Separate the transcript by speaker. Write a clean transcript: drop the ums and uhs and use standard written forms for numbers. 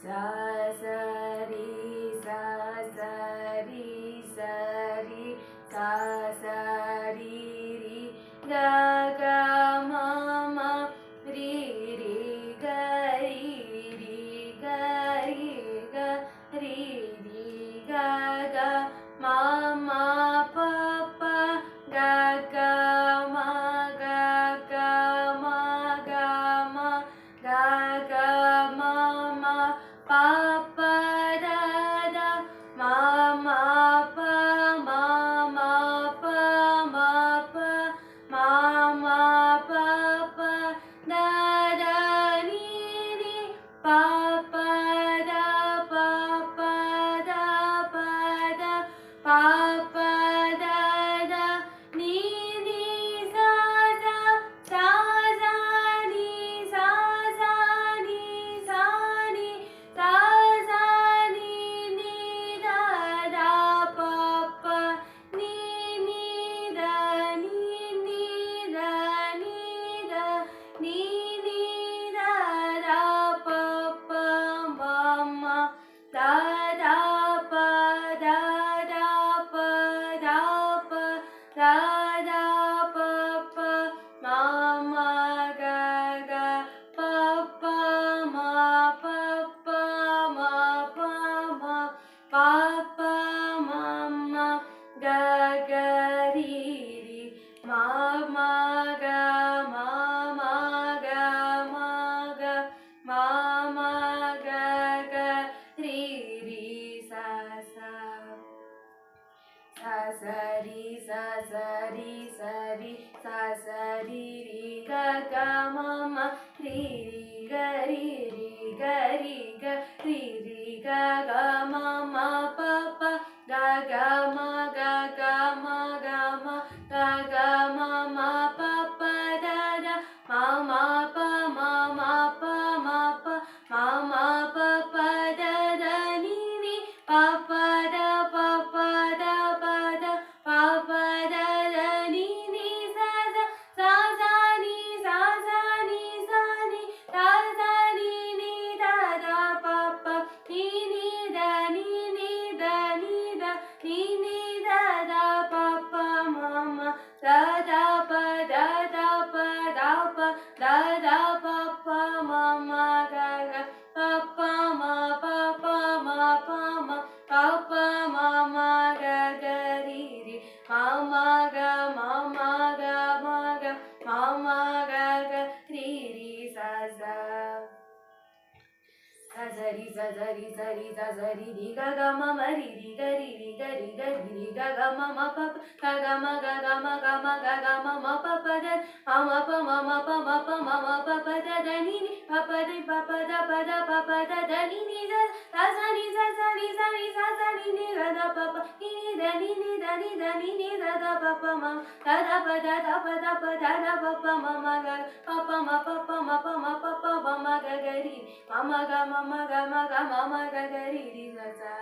Speaker 1: sa sa ri sa sa ri sa ri sa sa ri ri ga ga ma ma ri ri ga ri ga ri ga ri ri ga ga ma ma pa pa ga ga ma ga ga ma ga ma ga ga ma ma pa pa da da ma ma pa ma ma pa ma pa ma ma pa pa da da ni ni pa pa da pa pa da pa da pa pa da da ni ni sa sa sa sa ni sa sa ni sa ni sa sa ni ni da da pa pa ni ni da ni ni da ni da ni ni da da pa pa ma ma da da pa da da pa da pa da da pa pa ma ma ga ga pa pa ma pa pa ma pa ma pa pa ma ma ga ga ri ri ma ma ga ma ma ga ma ga ma ma ga ga ri ri sa sa sa sa ri sa sa ri sa ri sa sa ri ri ga ga ma ma ri ri ga ri ri ga ri ga ri ri ga ga ma ma pa pa ga ga ma ga ga ma ga ma ga ga ma ma pa pa da da ma ma pa ma ma pa ma pa ma ma pa pa da da ni ni pa pa da pa pa da pa da pa pa da da ni ni sa sa sa sa ni sa sa ni sa ni sa sa ni ni da da pa pa ni ni da ni ni da ni da ni ni da da pa pa ma ma da da pa da da pa da pa da da pa pa ma ma ga ga pa pa ma pa pa ma pa ma pa pa ma ma ga ga ri ri ma ma ga ma ma ga ma ga ma ma ga ga ri ri sa sa sa sa ri sa sa ri sa ri sa sa ri ri ga ga ma ma ri ri ga ri ri ga ri ga ri ri ga ga ma ma pa pa ga ga ma ga ga ma ga ma ga ga ma ma pa pa da ma ma pa ma ma pa ma pa ma ma pa pa da da ni ni pa pa da pa pa da pa da pa pa da da ni ni da sa sa ni sa sa ni sa ni sa sa ni ni ga da pa pa ni ni da ni ni da ni da ni ni da da pa pa ma da da pa da da pa da pa da da pa pa ma ma ga pa pa ma pa pa ma pa ma pa pa ma ma ga ga ri ma ma ga ma ma ga ma ga ma ma ga ga ri ri sa sa